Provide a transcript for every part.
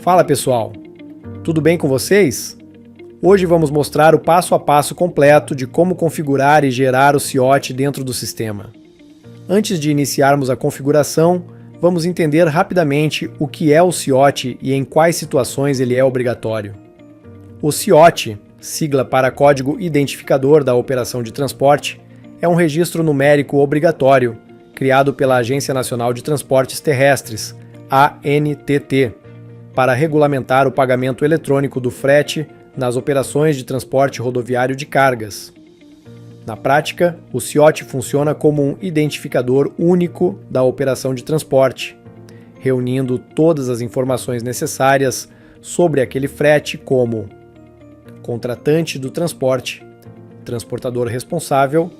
Fala pessoal, tudo bem com vocês? Hoje vamos mostrar o passo a passo completo de como configurar e gerar o CIOT dentro do sistema. Antes de iniciarmos a configuração, vamos entender rapidamente o que é o CIOT e em quais situações ele é obrigatório. O CIOT, sigla para Código Identificador da Operação de Transporte, é um registro numérico obrigatório, criado pela Agência Nacional de Transportes Terrestres, ANTT, para regulamentar o pagamento eletrônico do frete nas operações de transporte rodoviário de cargas. Na prática, o CIOT funciona como um identificador único da operação de transporte, reunindo todas as informações necessárias sobre aquele frete como contratante do transporte, transportador responsável,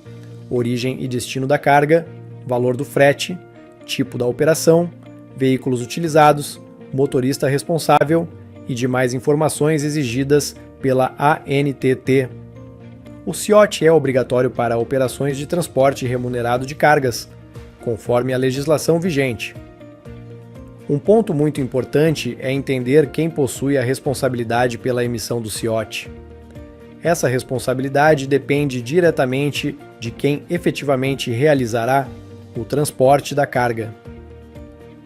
origem e destino da carga, valor do frete, tipo da operação, veículos utilizados, motorista responsável e demais informações exigidas pela ANTT. O CIOT é obrigatório para operações de transporte remunerado de cargas, conforme a legislação vigente. Um ponto muito importante é entender quem possui a responsabilidade pela emissão do CIOT. Essa responsabilidade depende diretamente de quem efetivamente realizará o transporte da carga.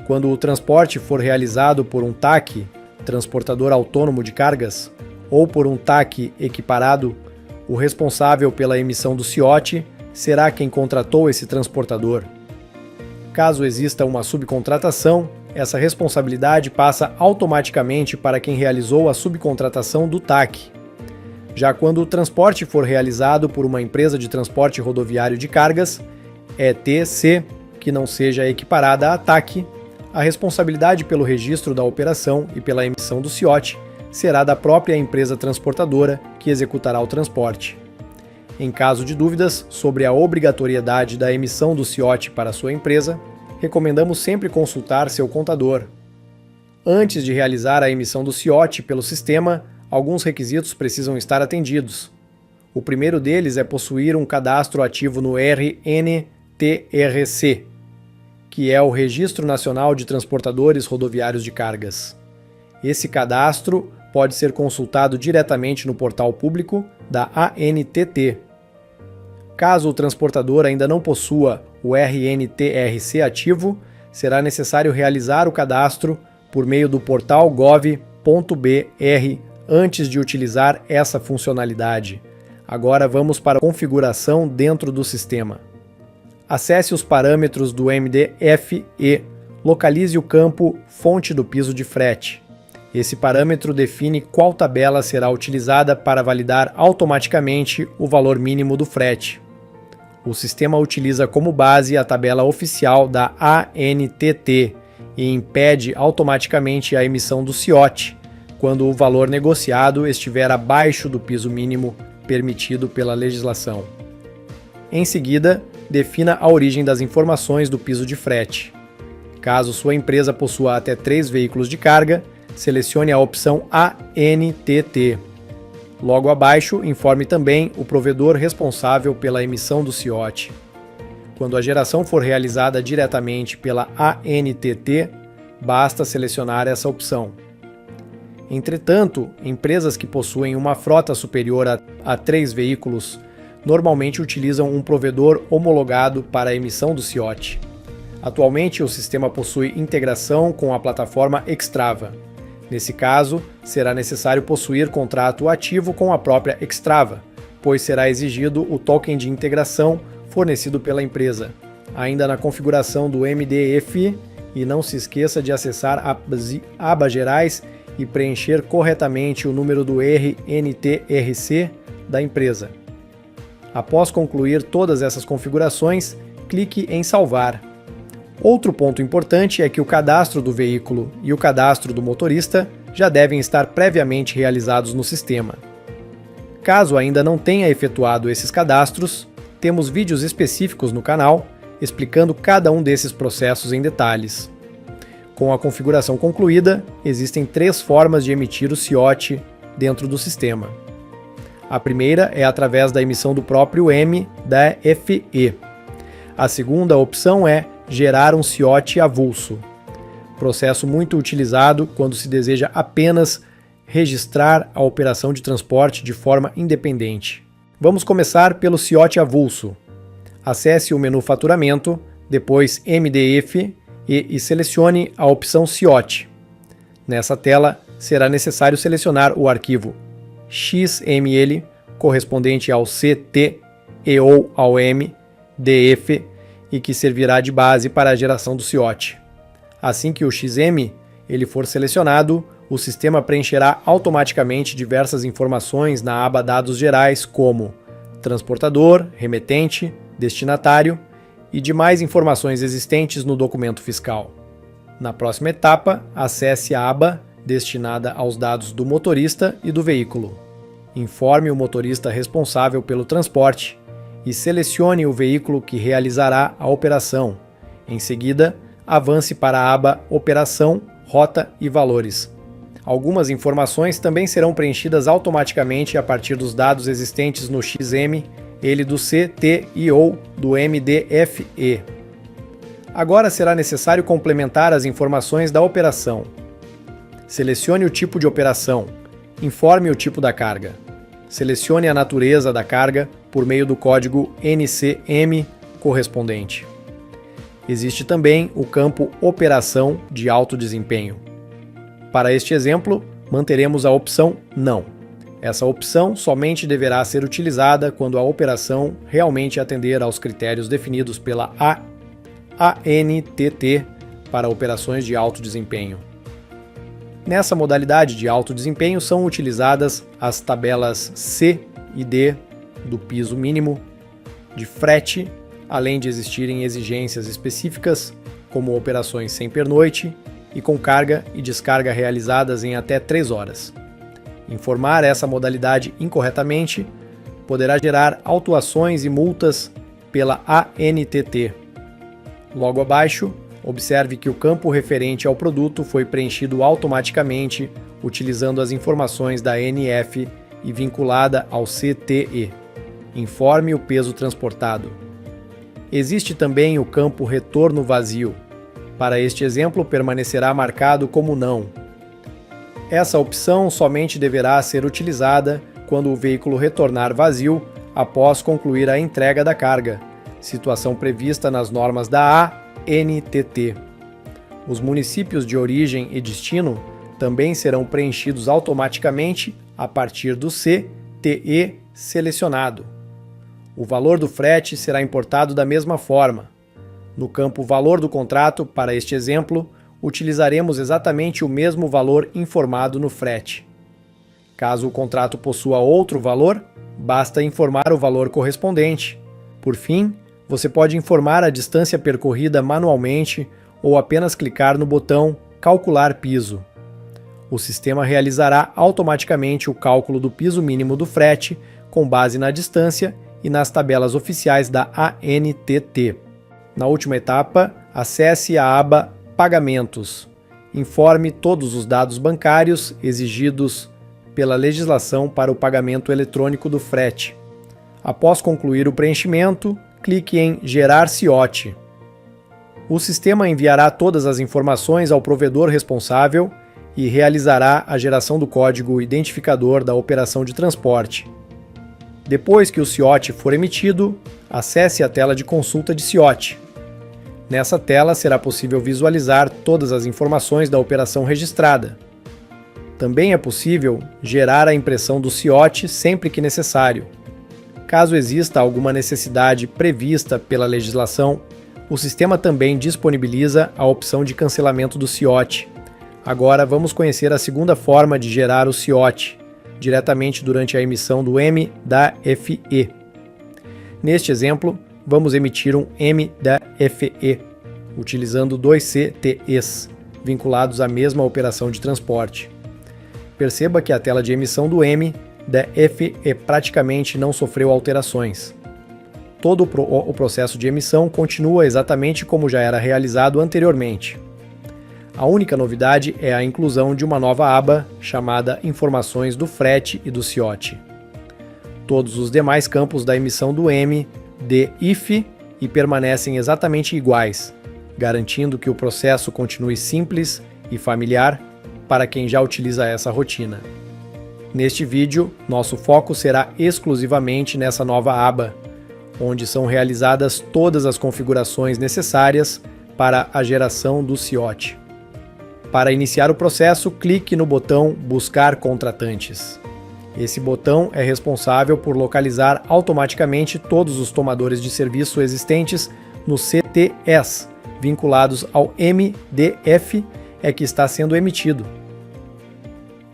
Quando o transporte for realizado por um TAC, transportador autônomo de cargas, ou por um TAC equiparado, o responsável pela emissão do CIOT será quem contratou esse transportador. Caso exista uma subcontratação, essa responsabilidade passa automaticamente para quem realizou a subcontratação do TAC. Já quando o transporte for realizado por uma empresa de transporte rodoviário de cargas, ETC, que não seja equiparada a TAC, a responsabilidade pelo registro da operação e pela emissão do CIOT será da própria empresa transportadora que executará o transporte. Em caso de dúvidas sobre a obrigatoriedade da emissão do CIOT para sua empresa, recomendamos sempre consultar seu contador. Antes de realizar a emissão do CIOT pelo sistema, alguns requisitos precisam estar atendidos. O primeiro deles é possuir um cadastro ativo no RNTRC, que é o Registro Nacional de Transportadores Rodoviários de Cargas. Esse cadastro pode ser consultado diretamente no portal público da ANTT. Caso o transportador ainda não possua o RNTRC ativo, será necessário realizar o cadastro por meio do portal gov.br antes de utilizar essa funcionalidade. Agora vamos para a configuração dentro do sistema. Acesse os parâmetros do MDF e localize o campo Fonte do piso de frete. Esse parâmetro define qual tabela será utilizada para validar automaticamente o valor mínimo do frete. O sistema utiliza como base a tabela oficial da ANTT e impede automaticamente a emissão do CIOT quando o valor negociado estiver abaixo do piso mínimo permitido pela legislação. Em seguida, defina a origem das informações do piso de frete. Caso sua empresa possua até 3 veículos de carga, selecione a opção ANTT. Logo abaixo, informe também o provedor responsável pela emissão do CIOT. Quando a geração for realizada diretamente pela ANTT, basta selecionar essa opção. Entretanto, empresas que possuem uma frota superior a 3 veículos normalmente utilizam um provedor homologado para a emissão do CIOT. Atualmente, o sistema possui integração com a plataforma Xtrava. Nesse caso, será necessário possuir contrato ativo com a própria Xtrava, pois será exigido o token de integração fornecido pela empresa. Ainda na configuração do MDF, e não se esqueça de acessar as abas gerais e preencher corretamente o número do RNTRC da empresa. Após concluir todas essas configurações, clique em Salvar. Outro ponto importante é que o cadastro do veículo e o cadastro do motorista já devem estar previamente realizados no sistema. Caso ainda não tenha efetuado esses cadastros, temos vídeos específicos no canal explicando cada um desses processos em detalhes. Com a configuração concluída, existem 3 formas de emitir o CIOT dentro do sistema. A primeira é através da emissão do próprio MDFE. A segunda opção é gerar um CIOT avulso. processo muito utilizado quando se deseja apenas registrar a operação de transporte de forma independente. Vamos começar pelo CIOT avulso. Acesse o menu Faturamento, depois MDF e selecione a opção CIOT. Nessa tela, será necessário selecionar o arquivo XML correspondente ao CT e/ou ao MDF e que servirá de base para a geração do CIOT. Assim que o XM ele for selecionado, o sistema preencherá automaticamente diversas informações na aba Dados Gerais, como transportador, remetente, destinatário e demais informações existentes no documento fiscal. Na próxima etapa, acesse a aba destinada aos dados do motorista e do veículo. Informe o motorista responsável pelo transporte e selecione o veículo que realizará a operação. Em seguida, avance para a aba Operação, Rota e Valores. Algumas informações também serão preenchidas automaticamente a partir dos dados existentes no XM, ele do CT e/ou do MDFE. Agora será necessário complementar as informações da operação. Selecione o tipo de operação. Informe o tipo da carga. Selecione a natureza da carga por meio do código NCM correspondente. Existe também o campo Operação de alto desempenho. Para este exemplo, manteremos a opção Não. Essa opção somente deverá ser utilizada quando a operação realmente atender aos critérios definidos pela ANTT para operações de alto desempenho. Nessa modalidade de alto desempenho são utilizadas as tabelas C e D do piso mínimo, de frete, além de existirem exigências específicas, como operações sem pernoite e com carga e descarga realizadas em até 3 horas. Informar essa modalidade incorretamente poderá gerar autuações e multas pela ANTT. Logo abaixo, observe que o campo referente ao produto foi preenchido automaticamente utilizando as informações da NF e vinculada ao CTE. Informe o peso transportado. Existe também o campo Retorno Vazio. Para este exemplo, permanecerá marcado como Não. Essa opção somente deverá ser utilizada quando o veículo retornar vazio após concluir a entrega da carga, situação prevista nas normas da ANTT. Os municípios de origem e destino também serão preenchidos automaticamente a partir do CTE selecionado. O valor do frete será importado da mesma forma. No campo Valor do contrato, para este exemplo, utilizaremos exatamente o mesmo valor informado no frete. Caso o contrato possua outro valor, basta informar o valor correspondente. Por fim, você pode informar a distância percorrida manualmente ou apenas clicar no botão Calcular piso. O sistema realizará automaticamente o cálculo do piso mínimo do frete com base na distância e nas tabelas oficiais da ANTT. Na última etapa, acesse a aba Pagamentos. Informe todos os dados bancários exigidos pela legislação para o pagamento eletrônico do frete. Após concluir o preenchimento, clique em Gerar CIOT. O sistema enviará todas as informações ao provedor responsável e realizará a geração do código identificador da operação de transporte. Depois que o CIOT for emitido, acesse a tela de consulta de CIOT. Nessa tela será possível visualizar todas as informações da operação registrada. Também é possível gerar a impressão do CIOT sempre que necessário. Caso exista alguma necessidade prevista pela legislação, o sistema também disponibiliza a opção de cancelamento do CIOT. Agora vamos conhecer a segunda forma de gerar o CIOT, diretamente durante a emissão do MDFE. Neste exemplo, vamos emitir um MDFE, utilizando 2 CTEs, vinculados à mesma operação de transporte. Perceba que a tela de emissão do MDFE praticamente não sofreu alterações. Todo o processo de emissão continua exatamente como já era realizado anteriormente. A única novidade é a inclusão de uma nova aba chamada Informações do Frete e do CIOT. Todos os demais campos da emissão do MDIF permanecem exatamente iguais. garantindo que o processo continue simples e familiar para quem já utiliza essa rotina. Neste vídeo, nosso foco será exclusivamente nessa nova aba, onde são realizadas todas as configurações necessárias para a geração do CIOT. Para iniciar o processo, clique no botão Buscar contratantes. Esse botão é responsável por localizar automaticamente todos os tomadores de serviço existentes no CTS, vinculados ao MDF, que está sendo emitido.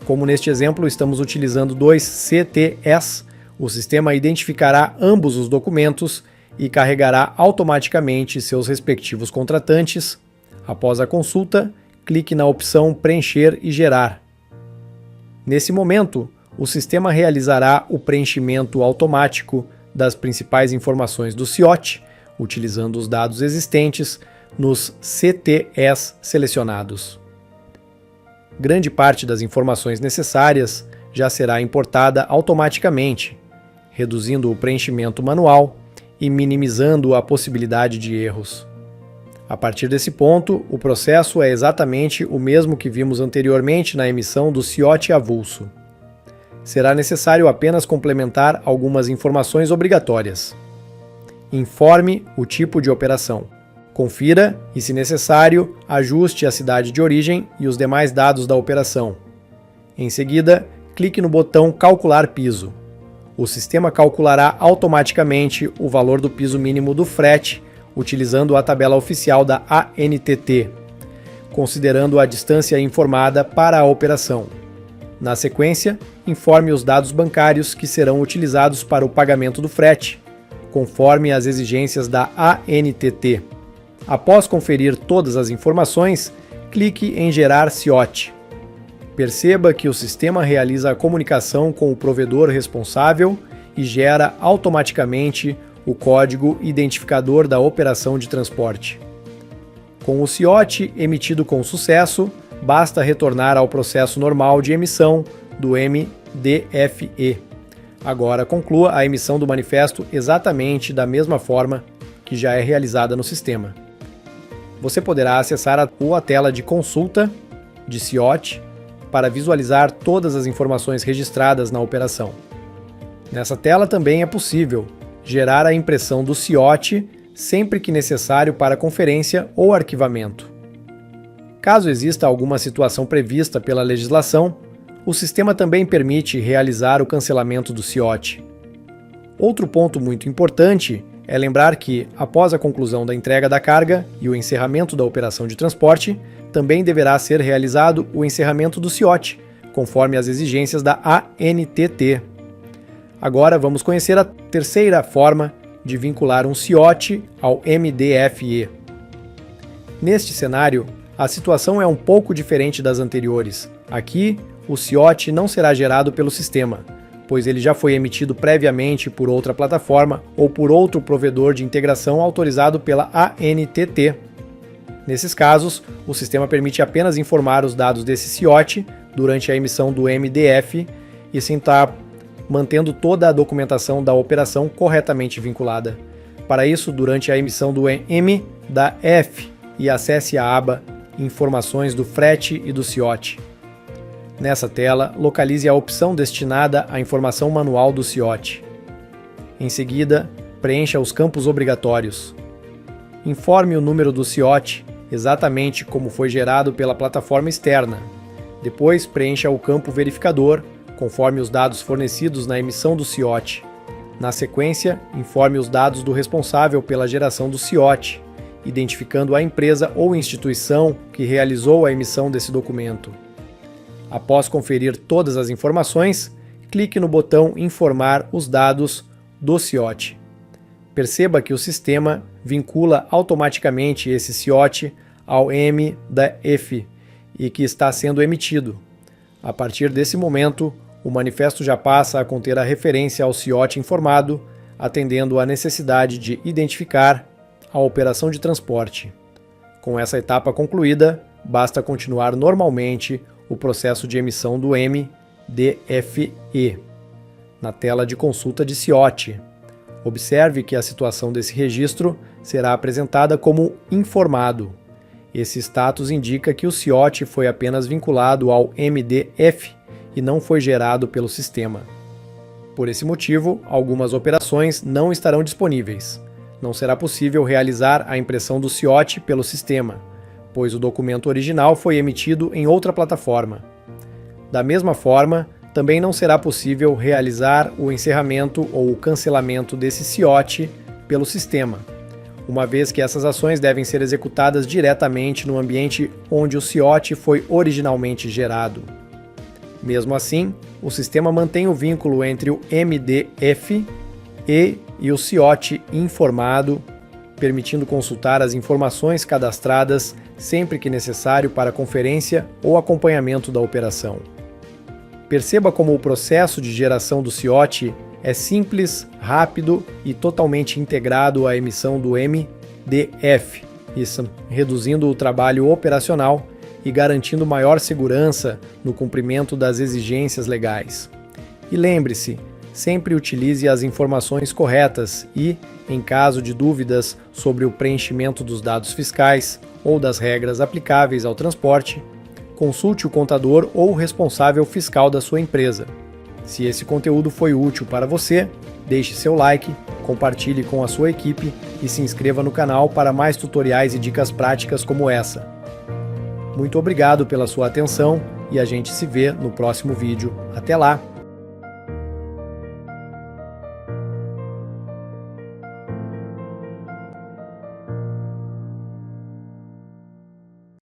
Como neste exemplo estamos utilizando dois CTS, o sistema identificará ambos os documentos e carregará automaticamente seus respectivos contratantes. Após a consulta, clique na opção Preencher e Gerar. Nesse momento, o sistema realizará o preenchimento automático das principais informações do CIOT, utilizando os dados existentes nos CTS selecionados. Grande parte das informações necessárias já será importada automaticamente, reduzindo o preenchimento manual e minimizando a possibilidade de erros. A partir desse ponto, o processo é exatamente o mesmo que vimos anteriormente na emissão do CIOT avulso. Será necessário apenas complementar algumas informações obrigatórias. Informe o tipo de operação. Confira e, se necessário, ajuste a cidade de origem e os demais dados da operação. Em seguida, clique no botão Calcular piso. O sistema calculará automaticamente o valor do piso mínimo do frete, utilizando a tabela oficial da ANTT, considerando a distância informada para a operação. Na sequência, informe os dados bancários que serão utilizados para o pagamento do frete, conforme as exigências da ANTT. Após conferir todas as informações, clique em Gerar CIOT. Perceba que o sistema realiza a comunicação com o provedor responsável e gera automaticamente o código identificador da operação de transporte. Com o CIOT emitido com sucesso, basta retornar ao processo normal de emissão do MDFE. Agora conclua a emissão do manifesto exatamente da mesma forma que já é realizada no sistema. Você poderá acessar a tela de consulta de CIOT para visualizar todas as informações registradas na operação. Nessa tela também é possível gerar a impressão do CIOT sempre que necessário para conferência ou arquivamento. Caso exista alguma situação prevista pela legislação, o sistema também permite realizar o cancelamento do CIOT. Outro ponto muito importante é lembrar que, após a conclusão da entrega da carga e o encerramento da operação de transporte, também deverá ser realizado o encerramento do CIOT, conforme as exigências da ANTT. Agora vamos conhecer a terceira forma de vincular um CIOT ao MDFE. Neste cenário, a situação é um pouco diferente das anteriores. Aqui, o CIOT não será gerado pelo sistema, pois ele já foi emitido previamente por outra plataforma ou por outro provedor de integração autorizado pela ANTT. Nesses casos, o sistema permite apenas informar os dados desse CIOT durante a emissão do MDF e sim estar mantendo toda a documentação da operação corretamente vinculada. Para isso, durante a emissão do MDF, e acesse a aba Informações do frete e do CIOT. Nessa tela, localize a opção destinada à informação manual do CIOT. Em seguida, preencha os campos obrigatórios. Informe o número do CIOT, exatamente como foi gerado pela plataforma externa. Depois, preencha o campo verificador, conforme os dados fornecidos na emissão do CIOT. Na sequência, informe os dados do responsável pela geração do CIOT, identificando a empresa ou instituição que realizou a emissão desse documento. Após conferir todas as informações, clique no botão Informar os dados do CIOT. Perceba que o sistema vincula automaticamente esse CIOT ao MDF e que está sendo emitido. A partir desse momento, o manifesto já passa a conter a referência ao CIOT informado, atendendo à necessidade de identificar a operação de transporte. Com essa etapa concluída, basta continuar normalmente o processo de emissão do MDFE. Na tela de consulta de CIOT, Observe que a situação desse registro será apresentada como informado. Esse status indica que o CIOT foi apenas vinculado ao MDF e não foi gerado pelo sistema. Por esse motivo, algumas operações não estarão disponíveis. Não será possível realizar a impressão do CIOT pelo sistema, pois o documento original foi emitido em outra plataforma. Da mesma forma, também não será possível realizar o encerramento ou o cancelamento desse CIOT pelo sistema, uma vez que essas ações devem ser executadas diretamente no ambiente onde o CIOT foi originalmente gerado. Mesmo assim, o sistema mantém o vínculo entre o MDF e o CIOT informado, permitindo consultar as informações cadastradas sempre que necessário para conferência ou acompanhamento da operação. Perceba como o processo de geração do CIOT é simples, rápido e totalmente integrado à emissão do MDF, isso reduzindo o trabalho operacional e garantindo maior segurança no cumprimento das exigências legais. E lembre-se, sempre utilize as informações corretas e, em caso de dúvidas sobre o preenchimento dos dados fiscais ou das regras aplicáveis ao transporte, consulte o contador ou o responsável fiscal da sua empresa. Se esse conteúdo foi útil para você, deixe seu like, compartilhe com a sua equipe e se inscreva no canal para mais tutoriais e dicas práticas como essa. Muito obrigado pela sua atenção e a gente se vê no próximo vídeo. Até lá!